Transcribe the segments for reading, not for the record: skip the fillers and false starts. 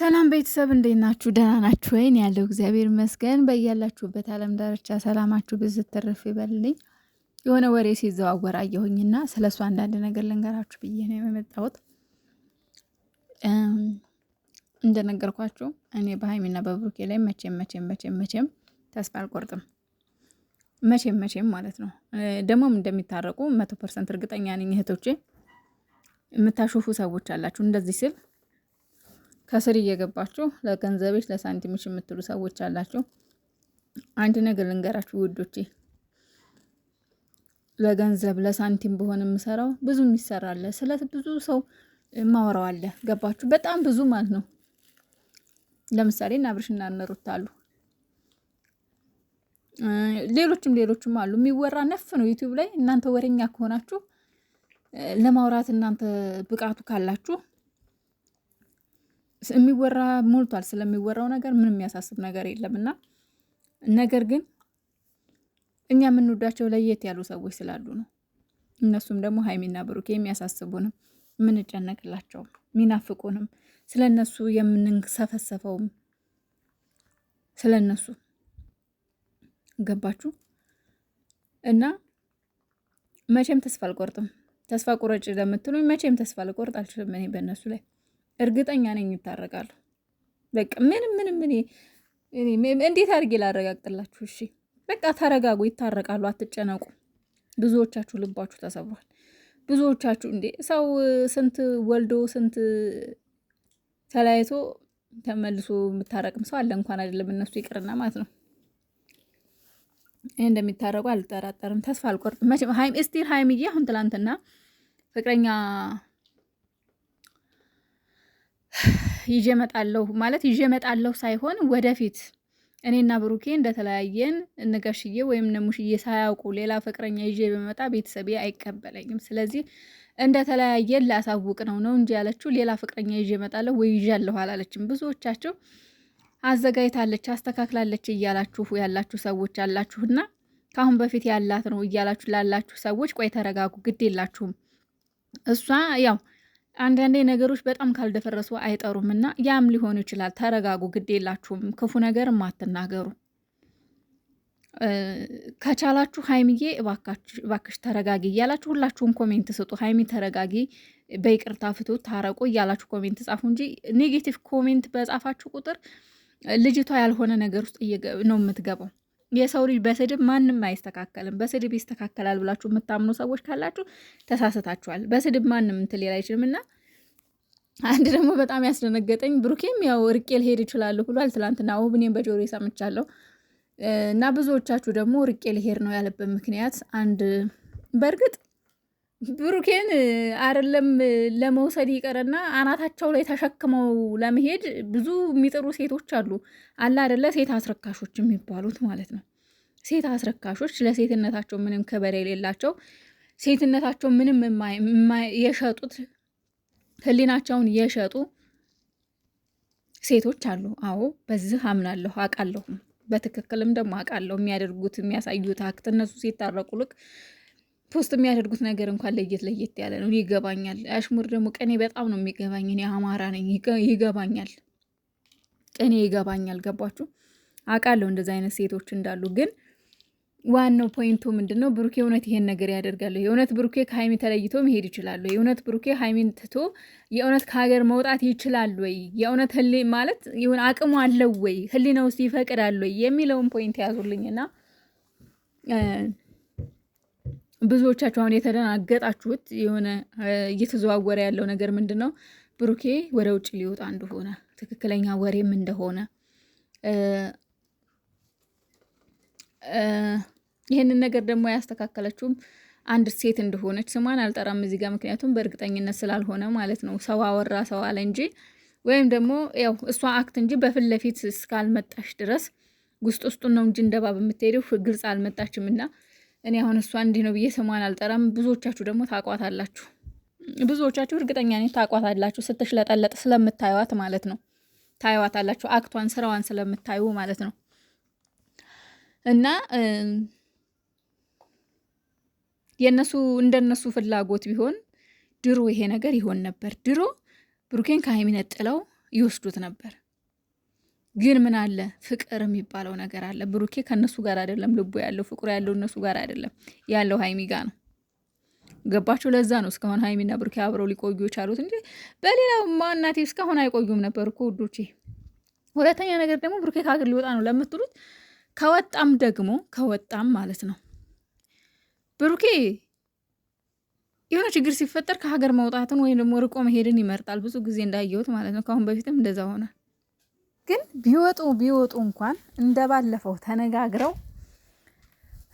ሰላም ቤተሰብ እንዴት ናችሁ? ደህና ናችሁ ወይ? ያለው እግዚአብሔር ይመስገን። በያላችሁበት ዓለም ዳርቻ ሰላማችሁ ብዝት ትርፍ ይበልልኝ። የሆነ ወሬ ሲዘዋወር አየሁኝና ስለሱ አንዳንድ ነገር ልንገራችሁ ብዬ ነው የመጣሁት። እንደነገርኳችሁ እኔ በሀይሚና በብሩኬ ላይ መቼም ተስፋ አልቆርጥም። መቼም ማለት ነው። ደግሞም እንደሚታረቁ 100% እርግጠኛ ነኝ። እህቶቼ የምታሾፉ ሰዎች አላችሁ እንደዚህ ስል ከስር እየገባችሁ ለገንዘብሽ ለሳንቲምሽ የምትሉ ሰዎች አላችሁ። አንድ ነገር ልንገራችሁ ውዶቼ፣ ለገንዘብ ለሳንቲም በሆነ የምሰራው ብዙ ይሰራል። ስለ ብዙ ሰው ማወራው አለ። ገባችሁ? በጣም ብዙ ማለት ነው። ለምሳሌ እና አብርሽና ሩታ አሉ፣ ሌሎችም አሉ። የሚወራ ነፍ ነው ዩቲዩብ ላይ። እናንተ ወሬኛ ከሆናችሁ ለማውራት እናንተ ብቃቱ ካላችሁ የሚወራ ሞልቷል። ስለሚወራው ነገር ምንም የሚያሳስብ ነገር የለምና ነገር ግን እኛ የምንወዳቸው ለየት ያሉ ሰዎች ስላሉ ነው። እነሱም ደግሞ ሀይሚና ብሩኬ የሚያሳስቡንም የምንጨነቅላቸውም ሚናፍቁንም ስለነሱ የምንሰፈሰፈውም ስለነሱ ገባችሁ? እና መቼም ተስፋ አልቆርጥም። ተስፋ ቁረጭ ለምትሉኝ መቼም ተስፋ ልቆርጥ አልችልም። እኔ በእነሱ ላይ እርግጠኛ ነኝ ይታረቃሉ። በቃ ምንም እኔ እንዴት አድርጌ ላረጋግጥላችሁ? እሺ በቃ ተረጋጉ፣ ይታረቃሉ፣ አትጨነቁ። ብዙዎቻችሁ ልባችሁ ተሰብሯል። ብዙዎቻችሁ እንዴ ሰው ስንት ወልዶ ስንት ተለያይቶ ተመልሶ የምታረቅም ሰው አለ። እንኳን አይደለም እነሱ ይቅርና ማለት ነው። ይሄ እንደሚታረቁ አልጠራጠርም። ተስፋ አልቆርጥም መቼም። ሀይሚዬ አሁን ትላንትና ፍቅረኛ ይዤ እመጣለሁ ሳይሆን ወደፊት እኔና ብሩኬ እንደተለያየን እነጋሽዬ ወይም ነሙሽዬ ሳያውቁ ሌላ ፍቅረኛ ይዤ በመጣ ቤተሰቤ አይቀበለኝም። ስለዚህ እንደተለያየን ላሳውቅ ነው እንጂ ያለችው ሌላ ፍቅረኛ ይዤ እመጣለሁ ወይ ይዣለሁ አላለችም። ብዙዎቻችሁ አዘጋጅታለች አስተካክላለች እያላችሁ ያላችሁ ሰዎች አላችሁና ከአሁን በፊት ያላት ነው እያላችሁ ላላችሁ ሰዎች ቆይ ተረጋጉ፣ ግድ የላችሁም። እሷ ያው አንዳንዴ ነገሮች በጣም ካልደፈረሱ አይጠሩም እና ያም ሊሆን ይችላል። ተረጋጉ፣ ግድ የላችሁም። ክፉ ነገር ማትናገሩ ከቻላችሁ ሀይሚዬ እባክሽ ተረጋጊ እያላችሁ ሁላችሁም ኮሜንት ስጡ። ሀይሚ ተረጋጊ፣ በይቅርታ ፍቱ፣ ታረቁ እያላችሁ ኮሜንት ጻፉ እንጂ ኔጌቲቭ ኮሜንት በጻፋችሁ ቁጥር ልጅቷ ያልሆነ ነገር ውስጥ ነው የምትገባው። የሰው ልጅ በስድብ ማንም አይስተካከልም። በስድብ ይስተካከላል ብላችሁ የምታምኑ ሰዎች ካላችሁ ተሳስታችኋል። በስድብ ማንም እንትን ሊል አይችልም። እና አንድ ደግሞ በጣም ያስደነገጠኝ ብሩኬም ያው ርቄ ልሄድ ይችላለሁ ብሏል ትላንትና። እኔም በጆሮዬ ሰምቻለሁ። እና ብዙዎቻችሁ ደግሞ ርቄ ልሄድ ነው ያለበት ምክንያት በእርግጥ ብሩኬን አይደለም ለመውሰድ ይቀርና አናታቸው ላይ ተሸክመው ለመሄድ ብዙ የሚጥሩ ሴቶች አሉ አይደለ? ሴት አስረካሾች የሚባሉት ማለት ነው። ሴት አስረካሾች ለሴትነታቸው ምንም ክብር የሌላቸው፣ ሴትነታቸው ምንም የሸጡት፣ ሕሊናቸውን የሸጡ ሴቶች አሉ። አዎ በዚህ አምናለሁ፣ አውቃለሁ። በትክክልም ደግሞ አውቃለሁ። የሚያደርጉት የሚያሳዩት አክት እነሱ ሲታረቁ ልክ ፖስት የሚያደርጉት ነገር እንኳን ለየት ያለ ነው። ይገባኛል። አሽሙር ደግሞ ቅኔ በጣም ነው የሚገባኝ። እኔ አማራ ነኝ፣ ይገባኛል። ቅኔ ይገባኛል። ገባችሁ? አውቃለሁ እንደዚህ አይነት ሴቶች እንዳሉ። ግን ዋናው ፖይንቱ ምንድን ነው? ብሩኬ እውነት ይሄን ነገር ያደርጋሉ? የእውነት ብሩኬ ከሀይሚ ተለይቶ መሄድ ይችላሉ? የእውነት ብሩኬ ሀይሚን ትቶ የእውነት ከሀገር መውጣት ይችላል ወይ? የእውነት ማለት ይሁን አቅሙ አለው ወይ? ህሊና ውስጥ ይፈቅዳል ወይ የሚለውን ፖይንት ያዙልኝና ብዙዎቻችሁ አሁን የተደናገጣችሁት የሆነ እየተዘዋወረ ያለው ነገር ምንድን ነው? ብሩኬ ወደ ውጭ ሊወጣ እንደሆነ ትክክለኛ ወሬም እንደሆነ ይህንን ነገር ደግሞ ያስተካከለችውም አንድ ሴት እንደሆነች ስሟን አልጠራም እዚህ ጋር፣ ምክንያቱም በእርግጠኝነት ስላልሆነ ማለት ነው። ሰው አወራ ሰው አለ እንጂ ወይም ደግሞ ያው እሷ አክት እንጂ በፊት ለፊት እስካልመጣሽ ድረስ ውስጡን ነው እንጂ እንደባብ የምትሄደው ግልጽ አልመጣችም። እና እኔ አሁን እሷ እንዲህ ነው ብዬ ስሟን አልጠራም። ብዙዎቻችሁ ደግሞ ታቋታላችሁ። ብዙዎቻችሁ እርግጠኛ ነኝ ታቋታላችሁ። ስትሽለጠለጥ ስለምታዩዋት ማለት ነው። ታዩዋታላችሁ፣ አክቷን ስራዋን ስለምታዩ ማለት ነው። እና እንደነሱ ፍላጎት ቢሆን ድሮ ይሄ ነገር ይሆን ነበር። ድሮ ብሩኬን ከሀይሚ ነጥለው ይወስዱት ነበር። ግን ምን አለ ፍቅር የሚባለው ነገር አለ። ብሩኬ ከነሱ ጋር አይደለም ልቡ ያለው፣ ፍቅሩ ያለው እነሱ ጋር አይደለም ያለው ሀይሚ ጋር ነው። ገባችሁ? ለዛ ነው እስካሁን ሀይሚና ብሩኬ አብረው ሊቆዩ የቻሉት እንጂ በሌላው ማናቴ እስካሁን አይቆዩም ነበር እኮ ውዶቼ። ሁለተኛ ነገር ደግሞ ብሩኬ ከሀገር ሊወጣ ነው ለምትሉት ከወጣም ማለት ነው ብሩኬ የሆነ ችግር ሲፈጠር ከሀገር መውጣትን ወይም ደግሞ ርቆ መሄድን ይመርጣል። ብዙ ጊዜ እንዳየሁት ማለት ነው። ከአሁን በፊትም እንደዛ ሆነ። ግን ቢወጡ እንኳን እንደባለፈው ተነጋግረው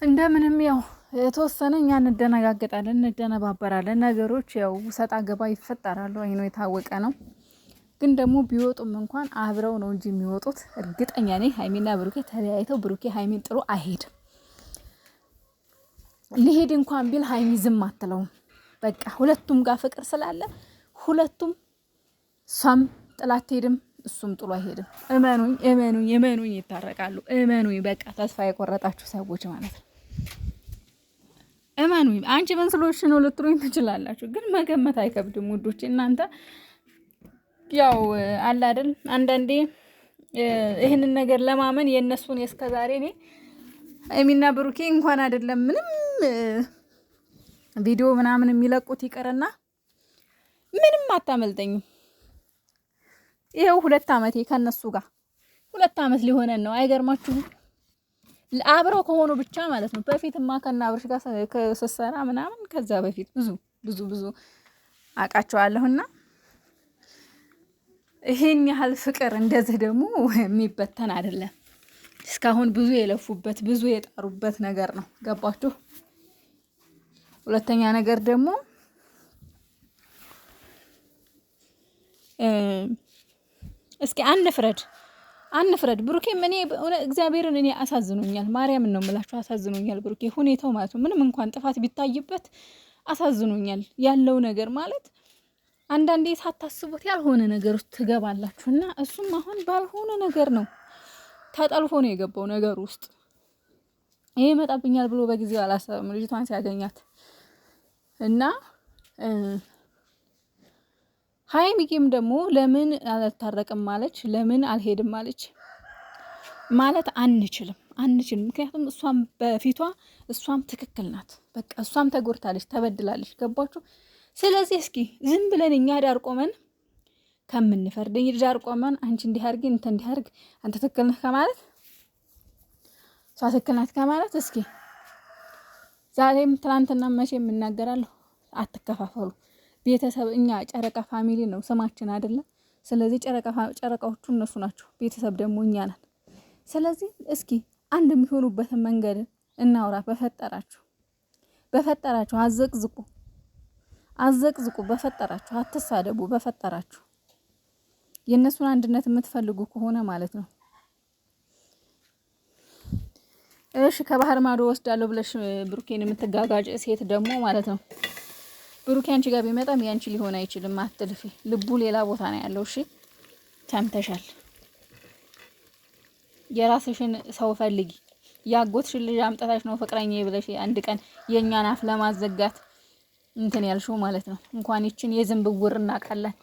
እንደምንም ያው የተወሰነ እኛ እንደነጋገጣለን፣ እንደነባበራለን። ነገሮች ያው ሰጣ ገባ ይፈጠራሉ። አይኖ የታወቀ ነው። ግን ደግሞ ቢወጡም እንኳን አብረው ነው እንጂ የሚወጡት። እርግጠኛ ነኝ ሀይሚና ብሩኬ ተለያይተው ብሩኬ ሀይሚን ጥሩ አይሄድም። ሊሄድ እንኳን ቢል ሀይሚ ዝም አትለውም። በቃ ሁለቱም ጋር ፍቅር ስላለ ሁለቱም እሷም ጥላት ሄድም እሱም ጥሎ አይሄድም። እመኑኝ ይታረቃሉ። እመኑኝ በቃ ተስፋ የቆረጣችሁ ሰዎች ማለት ነው። እመኑኝ። አንቺ ምን ስለሆንሽ ነው ልትሉኝ ትችላላችሁ፣ ግን መገመት አይከብድም ውዶች። እናንተ ያው አለ አይደል አንዳንዴ ይህንን ነገር ለማመን የእነሱን የእስከዛሬ እኔ ሀይሚና ብሩኬ እንኳን አይደለም ምንም ቪዲዮ ምናምን የሚለቁት ይቀርና ምንም አታመልጠኝም። ይሄው 2 ዓመቴ ከነሱ ጋር 2 ዓመት ሊሆነን ነው። አይገርማችሁም? አብረው ከሆኑ ብቻ ማለት ነው። በፊትማ ከና አብርሽ ጋር ከሰሰራ ምናምን ከዛ በፊት ብዙ አውቃቸዋለሁና ይሄን ያህል ፍቅር እንደዚህ ደግሞ የሚበተን አይደለም። እስካሁን ብዙ የለፉበት ብዙ የጣሩበት ነገር ነው። ገባችሁ? ሁለተኛ ነገር ደግሞ እስኪ አንፍረድ ብሩኬም እኔ እግዚአብሔርን እኔ አሳዝኖኛል። ማርያምን ነው የምላችሁ አሳዝኖኛል ብሩኬ ሁኔታው ማለት ነው። ምንም እንኳን ጥፋት ቢታይበት አሳዝኖኛል ያለው ነገር ማለት አንዳንዴ ሳታስቡት ያልሆነ ነገር ውስጥ ትገባላችሁና እሱም አሁን ባልሆነ ነገር ነው ተጠልፎ ነው የገባው ነገር ውስጥ። ይሄ ይመጣብኛል ብሎ በጊዜው አላሰበም ልጅቷን ሲያገኛት እና ሀይሚም ደግሞ ለምን አልታረቅም ማለች፣ ለምን አልሄድም ማለች ማለት አንችልም። ምክንያቱም እሷም በፊቷ እሷም ትክክል ናት። በቃ እሷም ተጎድታለች፣ ተበድላለች። ገባችሁ? ስለዚህ እስኪ ዝም ብለን እኛ ዳር ቆመን ከምንፈርድ ዳር ቆመን አንቺ እንዲህ አድርጊ እንተ እንዲህ አድርግ አንተ ትክክል ነህ ከማለት እሷ ትክክል ናት ከማለት እስኪ ዛሬም ትናንትና መቼ የምናገራለሁ፣ አትከፋፈሉ። ቤተሰብ እኛ ጨረቃ ፋሚሊ ነው ስማችን አይደለም። ስለዚህ ጨረቃዎቹ እነሱ ናቸው፣ ቤተሰብ ደግሞ እኛ ነን። ስለዚህ እስኪ አንድ የሚሆኑበትን መንገድ እናውራ። በፈጠራችሁ አዘቅዝቁ፣ በፈጠራችሁ አትሳደቡ። በፈጠራችሁ የእነሱን አንድነት የምትፈልጉ ከሆነ ማለት ነው። እሺ ከባህር ማዶ ወስዳለሁ ብለሽ ብሩኬን የምትጋጋጭ ሴት ደግሞ ማለት ነው ብሩኬ አንቺ ጋር ቢመጣም ያንቺ ሊሆን አይችልም። አትልፊ። ልቡ ሌላ ቦታ ነው ያለው። እሺ ሰምተሻል? የራስሽን ሰው ፈልጊ። ያጎትሽን ልጅ አምጣታሽ ነው ፍቅረኛ ብለሽ አንድ ቀን የኛን አፍ ለማዘጋት እንትን ያልሽው ማለት ነው። እንኳን ይችን የዝንብ ውር እናቃለን።